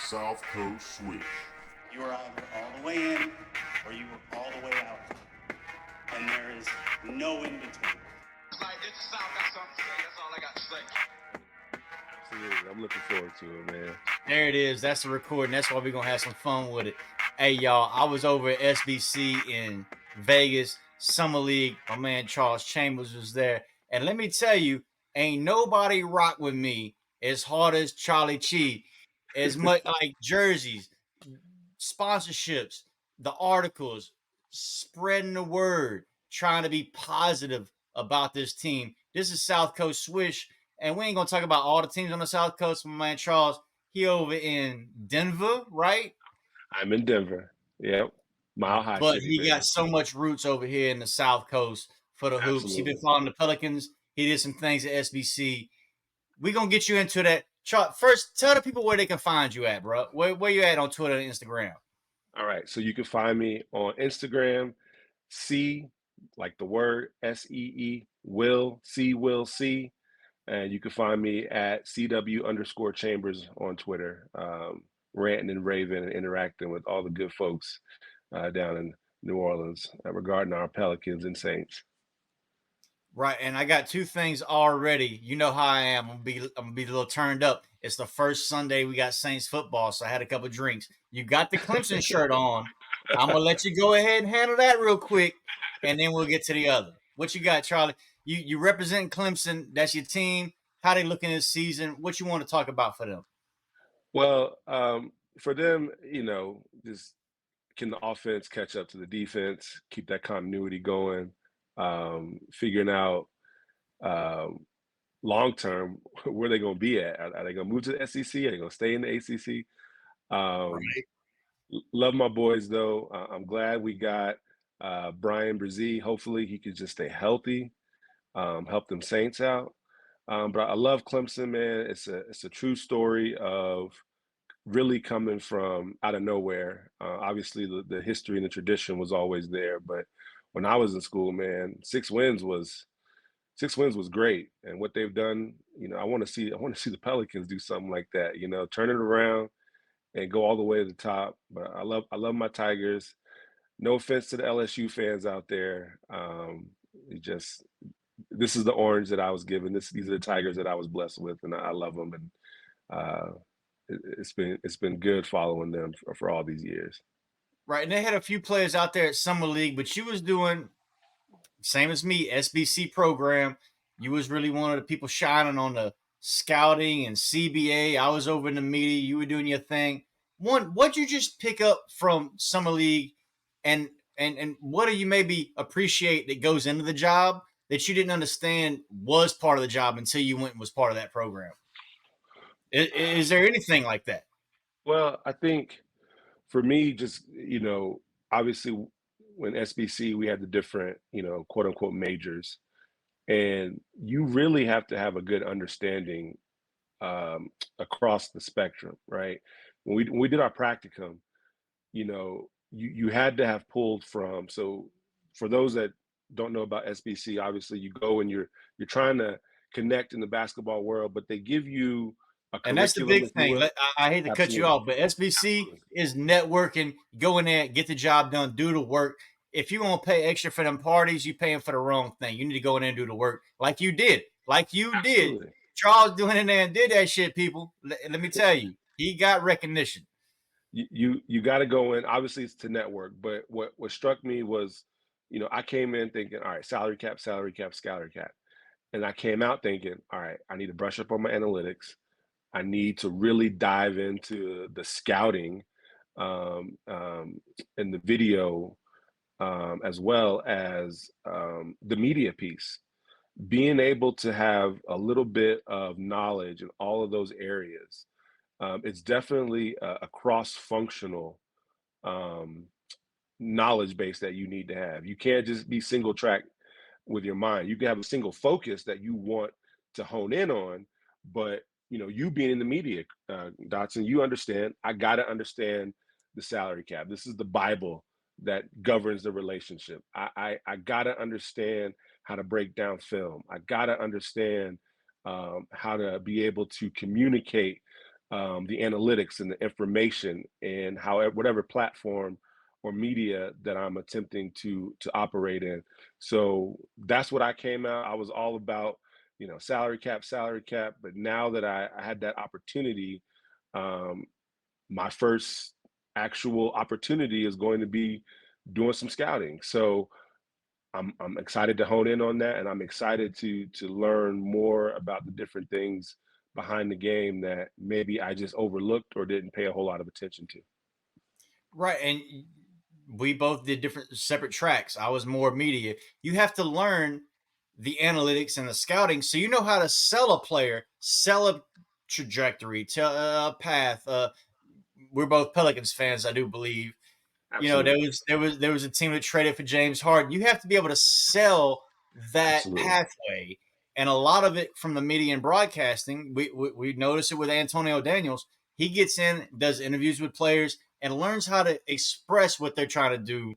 SouthCoast Swish. You are either all the way in or you are all the way out. And there is no in between. Like, it's the South got something to say. That's all I got to say. Absolutely. I'm looking forward to it, man. There it is. That's the recording. That's why we're going to have some fun with it. Hey, y'all, I was over at SBC in Vegas, Summer League. My man Charles Chambers was there. And let me tell you, ain't nobody rock with me as hard as Charlie Chi. As much like jerseys, sponsorships, the articles, spreading the word, trying to be positive about this team. This is SouthCoast Swish, and we ain't gonna talk about all the teams on the South Coast. My man Charles, he over in Denver, right? I'm in Denver. Yep. Mile High But City, he baby. got so much roots over here in the South Coast for the hoops. He been following the Pelicans. He did some things at SBC. We're gonna get you into that. First, tell the people where they can find you at, bro. Where you at on Twitter and Instagram? All right. So you can find me on Instagram, C, like the word SEE, Will, C, Will, C. And you can find me at CW_Chambers on Twitter, ranting and raving and interacting with all the good folks down in New Orleans regarding our Pelicans and Saints. Right, and I got two things already. You know how I am. I'm gonna be a little turned up. It's the first Sunday we got Saints football, so I had a couple drinks. You got the Clemson shirt on. I'm gonna let you go ahead and handle that real quick, and then we'll get to the other. What you got, Charlie? You represent Clemson. That's your team. How they looking this season? What you want to talk about for them? Well, for them, just can the offense catch up to the defense, keep that continuity going, figuring out long term where they're going to be at. Are they going to move to the SEC? Are they going to stay in the ACC? Right. Love my boys, though. I'm glad we got Brian Brzee. Hopefully, he could just stay healthy, help them Saints out. But I love Clemson, man. It's a true story of really coming from out of nowhere. Obviously, the history and the tradition was always there, but when I was in school, man, six wins was great. And what they've done, I want to see the Pelicans do something like that. Turn it around and go all the way to the top. But I love my Tigers. No offense to the LSU fans out there. This is the orange that I was given. These are the Tigers that I was blessed with, and I love them. And uh, it's been good following them for all these years. Right, and they had a few players out there at Summer League, but you was doing same as me, SBC program. You was really one of the people shining on the scouting and CBA. I was over in the media. You were doing your thing. What'd you just pick up from Summer League, and what do you maybe appreciate that goes into the job that you didn't understand was part of the job until you went and was part of that program? Is there anything like that? Well, I think for me, just obviously when SBC we had the different quote unquote majors, and you really have to have a good understanding across the spectrum, right? When we did our practicum, you had to have pulled from. So for those that don't know about SBC, obviously you go and you're trying to connect in the basketball world, but they give you a And that's the curriculum, big if you thing. will. I hate to cut you Absolutely. off, but SBC Absolutely. is networking. Go in there, get the job done, do the work. If you want to pay extra for them parties, you're paying for the wrong thing. You need to go in there and do the work like you did. Like you did. Absolutely. Charles doing in there and did that shit, people. Let me tell you, he got recognition. You got to go in. Obviously, it's to network, but what struck me was, I came in thinking, all right, salary cap, salary cap, salary cap, and I came out thinking, all right, I need to brush up on my analytics. I need to really dive into the scouting and the video, as well as the media piece. Being able to have a little bit of knowledge in all of those areas, it's definitely a cross-functional um, knowledge base that you need to have. You can't just be single track with your mind. You can have a single focus that you want to hone in on, but you being in the media, Dodson, you understand. I got to understand the salary cap. This is the Bible that governs the relationship. I got to understand how to break down film. I got to understand how to be able to communicate the analytics and the information and how whatever platform or media that I'm attempting to operate in. So that's what I came out. I was all about, salary cap, salary cap. But now that I had that opportunity, um, my first actual opportunity is going to be doing some scouting. So I'm excited to hone in on that, and I'm excited to learn more about the different things behind the game that maybe I just overlooked or didn't pay a whole lot of attention to. Right. And we both did different separate tracks. I was more media. You have to learn the analytics and the scouting so you know how to sell a player, sell a trajectory, tell a path. We're both Pelicans fans, I do believe. There Absolutely, was a team that traded for James Harden. You have to be able to sell that absolutely, pathway, and a lot of it from the media and broadcasting. We notice it with Antonio Daniels. He gets in, does interviews with players, and learns how to express what they're trying to do.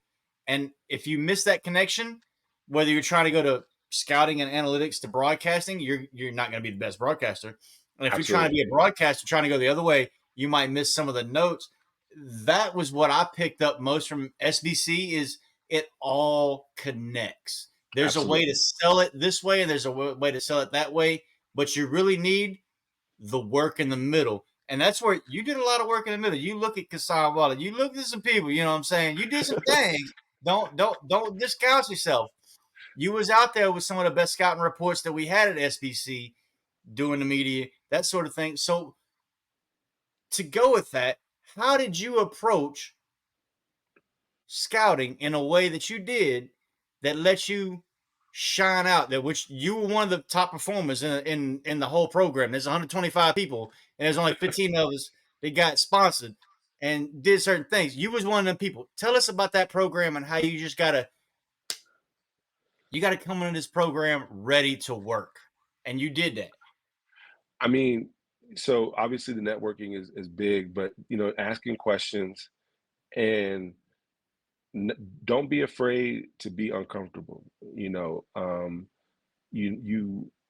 And if you miss that connection, whether you're trying to go to scouting and analytics to broadcasting, you're not going to be the best broadcaster. And if you're trying to absolutely. be a broadcaster, trying to go the other way, you might miss some of the notes. That was what I picked up most from SBC is it all connects. There's a way to Absolutely. sell it this way and there's a way to sell it that way, but you really need the work in the middle. And that's where you did a lot of work in the middle. You look at Kassan Waller, you look at some people, you know what I'm saying? You did some things. Don't discount yourself. You was out there with some of the best scouting reports that we had at SBC doing the media, that sort of thing. So to go with that, how did you approach scouting in a way that you did that lets you shine out there, which you were one of the top performers in the whole program. There's 125 people and there's only 15 of us that got sponsored and did certain things. You was one of them people. Tell us about that program and how you just gotta come into this program ready to work. And you did that. I mean, so obviously the networking is big, but asking questions and don't be afraid to be uncomfortable.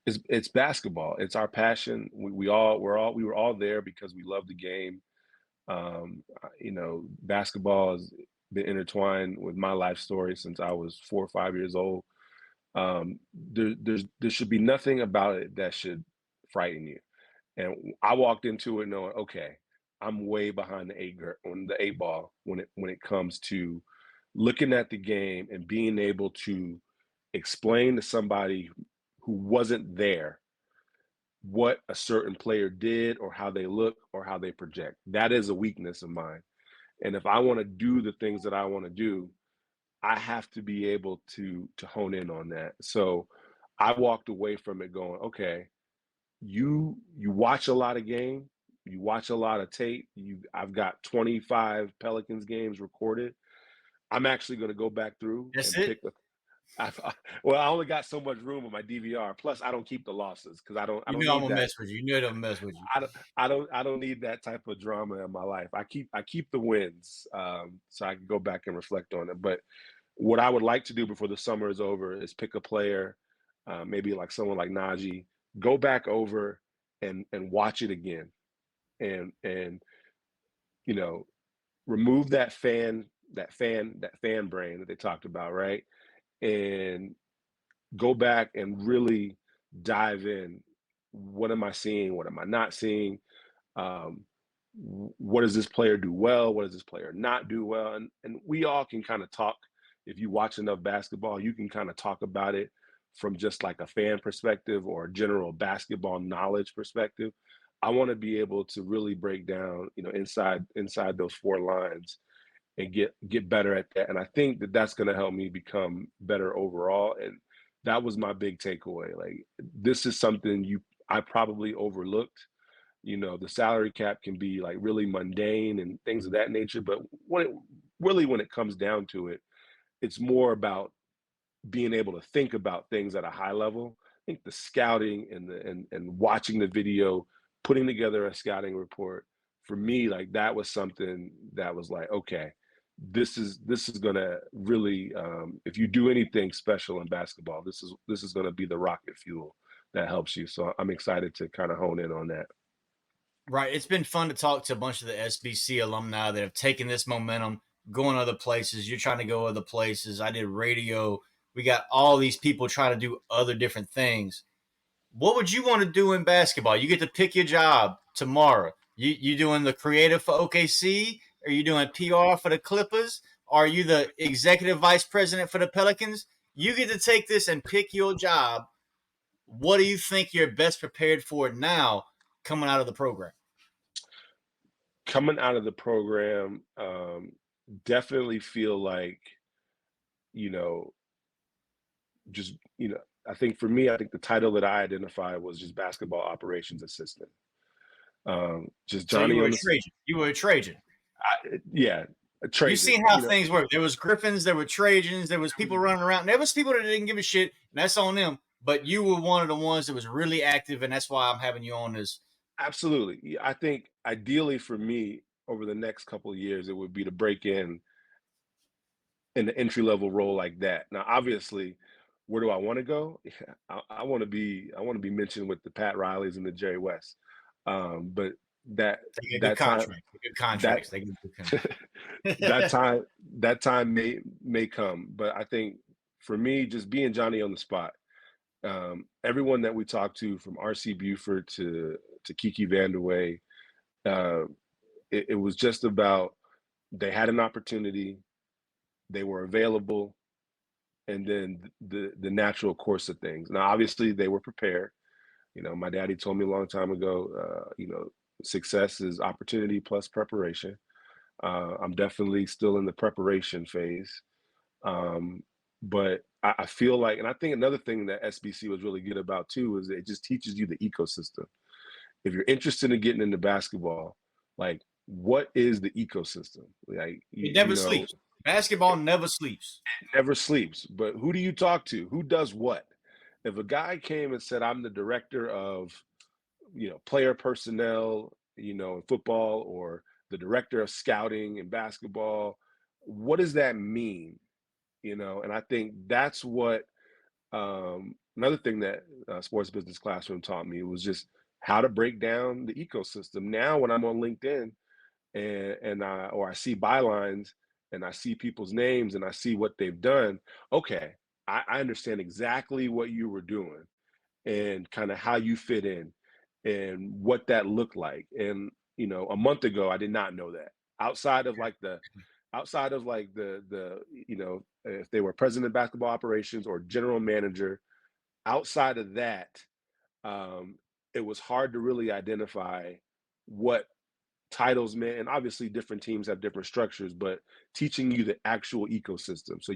It's basketball. It's our passion. We were all there because we love the game. Basketball has been intertwined with my life story since I was 4 or 5 years old. There should be nothing about it that should frighten you. And I walked into it knowing, okay, I'm way behind on the eight ball when it comes to looking at the game and being able to explain to somebody who wasn't there what a certain player did or how they look or how they project. That is a weakness of mine. And if I want to do the things that I want to do, I have to be able to hone in on that. So I walked away from it going, okay, you watch a lot of game, you watch a lot of tape. I've got 25 Pelicans games recorded. I'm actually going to go back through That's and it. pick well, I only got so much room on my DVR. Plus, I don't keep the losses because I You don't know I'm need gonna that. mess with you. You know I'm gonna mess with you. I don't need that type of drama in my life. I keep the wins, so I can go back and reflect on it. But what I would like to do before the summer is over is pick a player, maybe like someone like Najee, go back over and watch it again, and you know remove that fan brain that they talked about, right? And go back and really dive in. What am I seeing? What am I not seeing? Um, what does this player do well? What does this player not do well? And we all can kind of talk. If you watch enough basketball, you can kind of talk about it from just like a fan perspective or a general basketball knowledge perspective. I want to be able to really break down, inside those four lines and get better at that. And I think that that's going to help me become better overall. And that was my big takeaway. Like this is something I probably overlooked. The salary cap can be like really mundane and things of that nature, but when it comes down to it, it's more about being able to think about things at a high level. I think the scouting and watching the video, putting together a scouting report, for me, like that was something that was like, okay, this is gonna really, if you do anything special in basketball, this is gonna be the rocket fuel that helps you. So I'm excited to kind of hone in on that. Right. It's been fun to talk to a bunch of the SBC alumni that have taken this momentum, going other places. You're trying to go other places. I did radio. We got all these people trying to do other different things. What would you want to do in basketball? You get to pick your job tomorrow. You doing the creative for OKC? Are you doing PR for the Clippers? Are you the executive vice president for the Pelicans? You get to take this and pick your job. What do you think you're best prepared for now coming out of the program? Coming out of the program, definitely feel like, you know, just, I think for me, I think the title that I identified was just basketball operations assistant. Just So you Johnny were on a the, Trajan. You were a Trajan. yeah, a You Trajan, seen how things work. There was Griffins, there were Trajans, there was people running around. There was people that didn't give a shit, and that's on them. But you were one of the ones that was really active, and that's why I'm having you on this. absolutely. Yeah, I think ideally for me over the next couple of years, it would be to break in the entry level role like that. Now, obviously, where do I want to go? Yeah, I want to be mentioned with the Pat Rileys and the Jerry West. But that They get good that time contracts. They get that contracts. They get good that contracts. time that time may come. But I think for me, just being Johnny on the spot, everyone that we talked to, from RC Buford to Kiki Vandeweghe, uh, it was just about they had an opportunity, they were available, and then the natural course of things. Now, obviously, they were prepared. My daddy told me a long time ago, success is opportunity plus preparation. I'm definitely still in the preparation phase. But I feel like, and I think another thing that SBC was really good about too is it just teaches you the ecosystem. If you're interested in getting into basketball, like, what is the ecosystem? Like, It never sleeps. Basketball never sleeps. never sleeps. But who do you talk to? Who does what? If a guy came and said, I'm the director of, player personnel, in football, or the director of scouting in basketball, what does that mean? And I think that's what, another thing that sports business classroom taught me was just how to break down the ecosystem. Now, when I'm on LinkedIn or I see bylines and I see people's names and I see what they've done, okay, I understand exactly what you were doing and kind of how you fit in and what that looked like. And a month ago, I did not know that. Outside of like the outside of like the if they were president of basketball operations or general manager, outside of that, um, it was hard to really identify what titles meant. And obviously different teams have different structures, but teaching you the actual ecosystem, so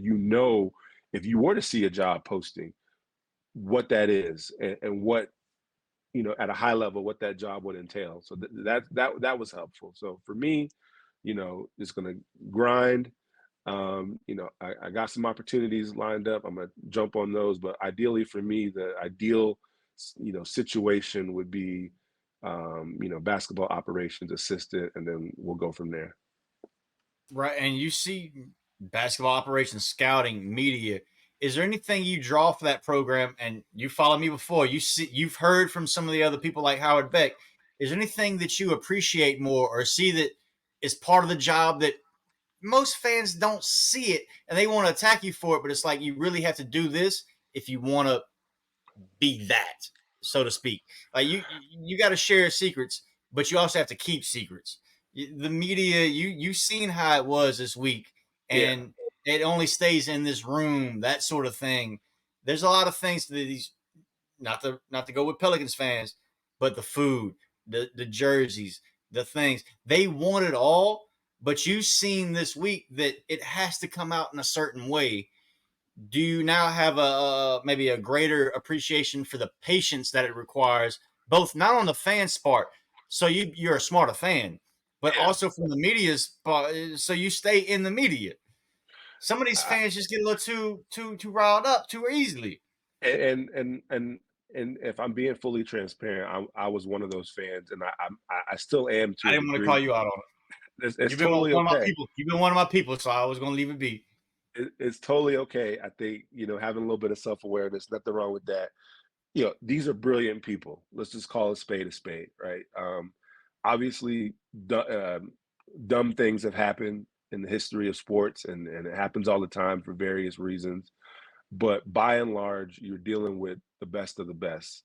if you were to see a job posting, what that is, and what, at a high level, what that job would entail. So that was helpful. So for me, just gonna grind. I got some opportunities lined up. I'm gonna jump on those, but ideally for me, the ideal, situation would be, basketball operations assistant, and then we'll go from there. Right. And you see basketball operations, scouting, media. Is there anything you draw for that program? And you followed me before. You've heard from some of the other people like Howard Beck. Is there anything that you appreciate more or see that is part of the job that most fans don't see it and they want to attack you for it, but it's like you really have to do this if you want to be that, so to speak. Like you got to share secrets, but you also have to keep secrets. The media, you've seen how it was this week, Yeah. and it only stays in this room, that sort of thing. There's a lot of things that these, not to go with Pelicans fans, but the food, the jerseys, the things they want it all. But you've seen this week that it has to come out in a certain way. Do you now have a maybe a greater appreciation for the patience that it requires, both not on the fans' part, so you're a smarter fan, but Yeah. also from the media's part, so you stay in the media. Some of these I, fans just get a little too riled up too easily. and if I'm being fully transparent, I was one of those fans, and I still am I to a didn't want to call degree. you out on it. It's You've been totally one of my okay. people. You've been one of my people, so I was gonna leave it be. It's totally okay. I think, having a little bit of self-awareness, nothing wrong with that. These are brilliant people. Let's just call a spade, right? obviously, dumb things have happened in the history of sports, and it happens all the time for various reasons. But by and large, you're dealing with the best of the best.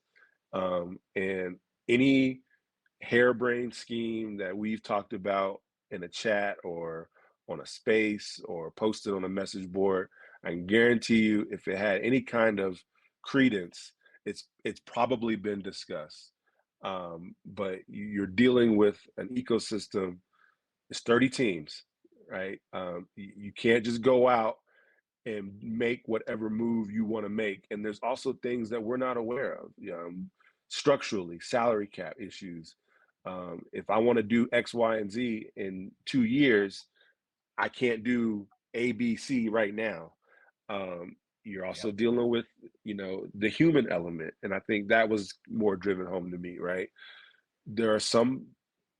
And any harebrained scheme that we've talked about in a chat or on a space or posted on a message board, I can guarantee you, if it had any kind of credence, it's probably been discussed. But you're dealing with an ecosystem. It's 30 teams, right? You can't just go out and make whatever move you want to make. And there's also things that we're not aware of, structurally, salary cap issues. If I want to do X, Y, and Z in 2 years, I can't do A, B, C right now. You're also dealing with, the human element. And I think that was more driven home to me, right? There are some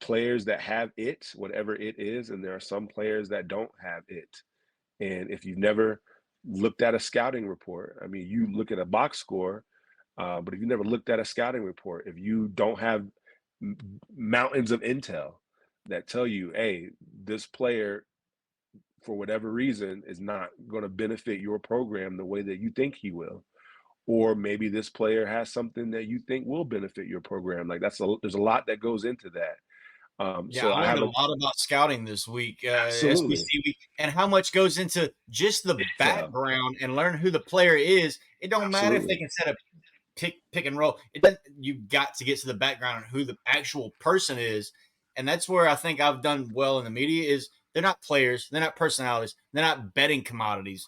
players that have it, whatever it is, and there are some players that don't have it. And if you've never looked at a scouting report, I mean, you look at a box score, but if you never looked at a scouting report, if you don't have mountains of intel that tell you, hey, this player, for whatever reason, is not going to benefit your program the way that you think he will, or maybe this player has something that you think will benefit your program. Like there's a lot that goes into that. Yeah, So I I learned have a lot about scouting this week, absolutely SBC week, and how much goes into just the intel, background and learn who the player is. It don't matter if they absolutely. can set a pick and roll. It doesn't. You got to get to the background on who the actual person is, and that's where I think I've done well in the media. Is they're not players, they're not personalities, they're not betting commodities.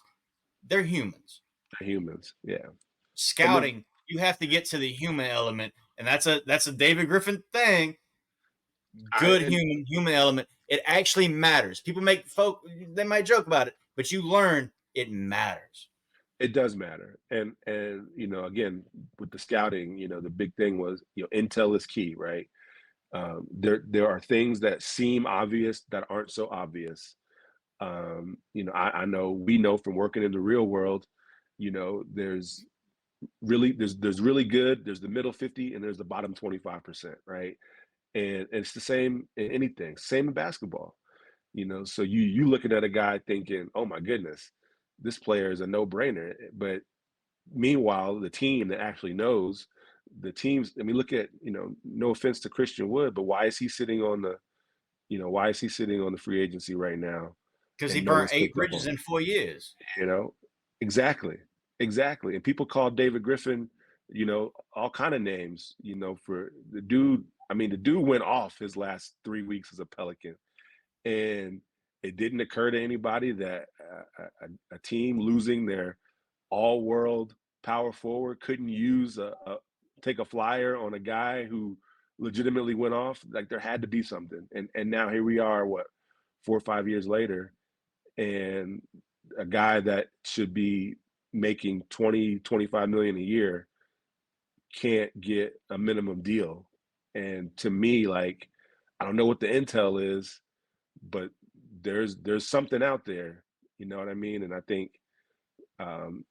They're humans. Humans, yeah. And then Scouting, you have to get to the human element, and that's a David Griffin thing. I Good and human element. It actually matters. People they might joke about it, but you learn it matters. it does matter. And again, with the scouting, the big thing was, intel is key, right? There are things that seem obvious that aren't so obvious. I know, we know from working in the real world, there's there's really good, there's the middle 50, and there's the bottom 25%, right? And it's the same in anything, same in basketball. So you looking at a guy thinking, oh my goodness, this player is a no-brainer. But meanwhile, the team that actually knows, the teams, I mean, look at, no offense to Christian Wood, but why is he sitting on the free agency right now Because he and no burnt one's 8 picked up bridges on him? in 4 years. You know, exactly, exactly. And people call David Griffin, all kind of names, for the dude. I mean, the dude went off his last 3 weeks as a Pelican, and it didn't occur to anybody that a team losing their all-world power forward couldn't take a flyer on a guy who legitimately went off. Like, there had to be something, and now here we are, what, 4 or 5 years later, and a guy that should be making 20-25 million a year can't get a minimum deal. And to me, like, I don't know what the intel is, but there's something out there, you know what I mean? And I think um,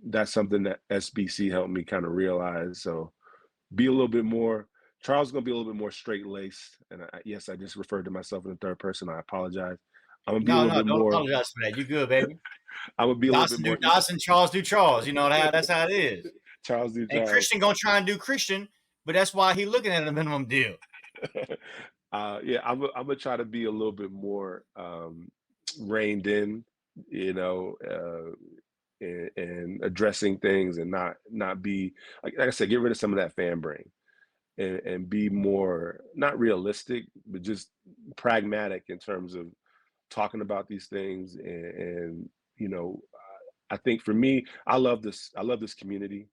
that's something that SBC helped me kind of realize. So be a little bit more. Charles is gonna be a little bit more straight laced. And yes, I just referred to myself in the third person. I apologize. I'm gonna be a No, little no, bit don't more. apologize for that. You good, baby. I'm gonna be a little bit Dodson do more. Dodson, Charles do Charles. You know that's how it is. Charles do And Charles. Christian gonna try and do Christian, but that's why he looking at a minimum deal. Yeah, I'm gonna try to be a little bit more reined in, and addressing things, and not be like I said, get rid of some of that fan brain, and be more, not realistic, but just pragmatic in terms of talking about these things. And I think for me, I love this community.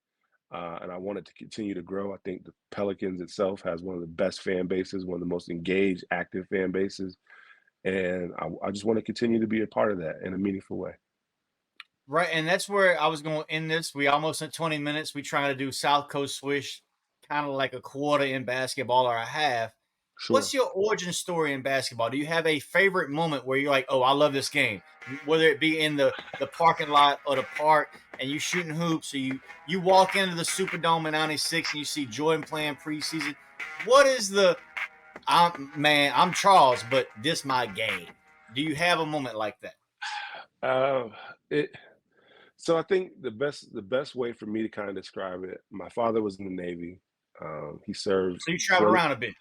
And I want it to continue to grow. I think the Pelicans itself has one of the best fan bases, one of the most engaged, active fan bases, and I just want to continue to be a part of that in a meaningful way. Right, and that's where I was going to end this. We almost at 20 minutes. We trying to do SouthCoast Swish, kind of like a quarter in basketball or a half. What's Sure. your origin story in basketball? Do you have a favorite moment where you're like, oh, I love this game? Whether it be in the parking lot or the park and you shooting hoops, or you walk into the Superdome in '96 and you see Jordan playing preseason. What is the I'm Charles, but this my game. Do you have a moment like that? Uh, it so I think the best way for me to kind of describe it, my father was in the Navy. He served So you travel 20, around a bit.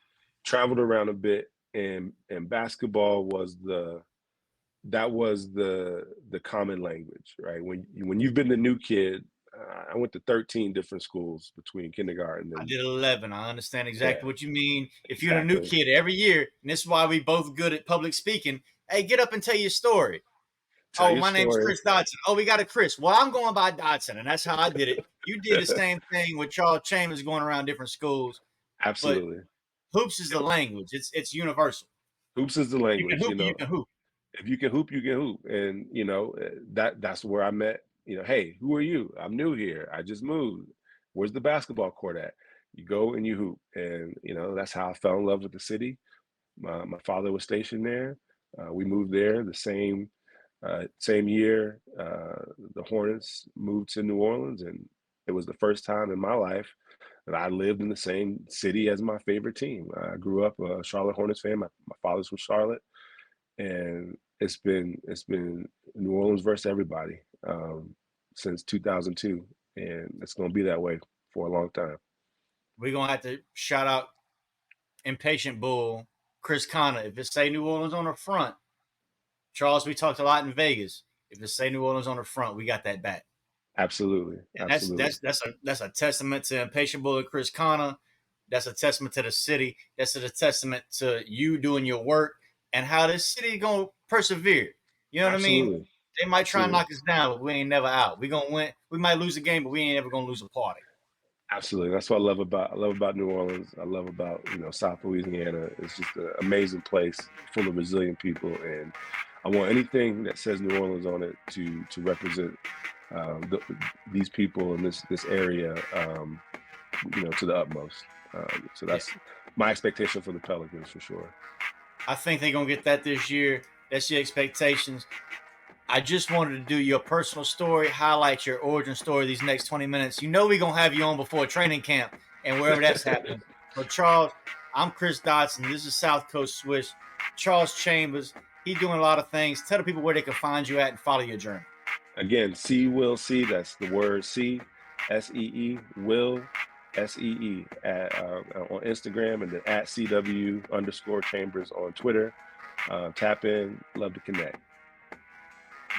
traveled around a bit, and basketball was the common language, right? When you've been the new kid, I went to 13 different schools between kindergarten I and did 11. I understand yeah, exactly what you mean. If you're the new exactly. kid every year, and this is why we both good at public speaking. Hey, get up and tell your story. Tell Oh, your my name's story. Chris Dodson. Oh, we got a Chris. Well, I'm going by Dodson, and that's how I did it. You did the same thing with Charles Chambers going around different schools, but Absolutely. hoops is the Yep. language. It's universal. Hoops is the You can language, hoop, you can hoop. if you can hoop, you can hoop. And that's where I met, hey, who are you? I'm new here. I just moved. Where's the basketball court at? You go and you hoop. And that's how I fell in love with the city. My father was stationed there. We moved there the same year. The Hornets moved to New Orleans, and it was the first time in my life that I lived in the same city as my favorite team. I grew up a Charlotte Hornets fan. My father's from Charlotte, and it's been New Orleans versus everybody since 2002, and it's going to be that way for a long time. We're gonna have to shout out Impatient Bull, Chris Connor. If it say New Orleans on the front, Charles, we talked a lot in Vegas. If it say New Orleans on the front, we got that back. Absolutely, And that's absolutely, that's that's a testament to Impatient Bull and Chris Connor. That's a testament to the city. That's a testament to you doing your work and how this city gonna persevere. You know what I mean? absolutely, They might try and absolutely. knock us down, but we ain't never out. We gonna win. We might lose a game, but we ain't ever gonna lose a party. Absolutely. That's what I love about New Orleans. I love about, South Louisiana. It's just an amazing place full of resilient people. And I want anything that says New Orleans on it to represent these people in this area, to the utmost. So Yeah. that's my expectation for the Pelicans for sure. I think they're gonna get that this year. That's your expectations. I just wanted to do your personal story, highlight your origin story these next 20 minutes. You know we're gonna have you on before training camp and wherever that's happening. So Charles, I'm Chris Dodson. This is South Coast Swish. Charles Chambers, he's doing a lot of things. Tell the people where they can find you at and follow your journey. Again, Will see. That's the word CSEE will SEE on Instagram, and then at CW_Chambers on Twitter. Tap in. Love to connect.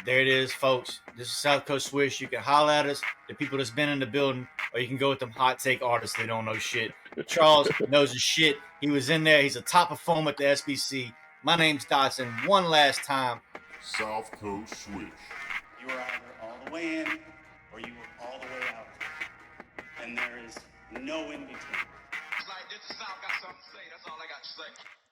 There it is, folks. This is South Coast Swish. You can holler at us, the people that's been in the building, or you can go with them hot take artists that don't know shit. Charles knows his shit. He was in there. He's a top performer at the SBC. My name's Dodson. One last time. South Coast Swish. You were either all the way in or you were all the way out. And there is no in between. Like this is South got something to say. That's all I got to say.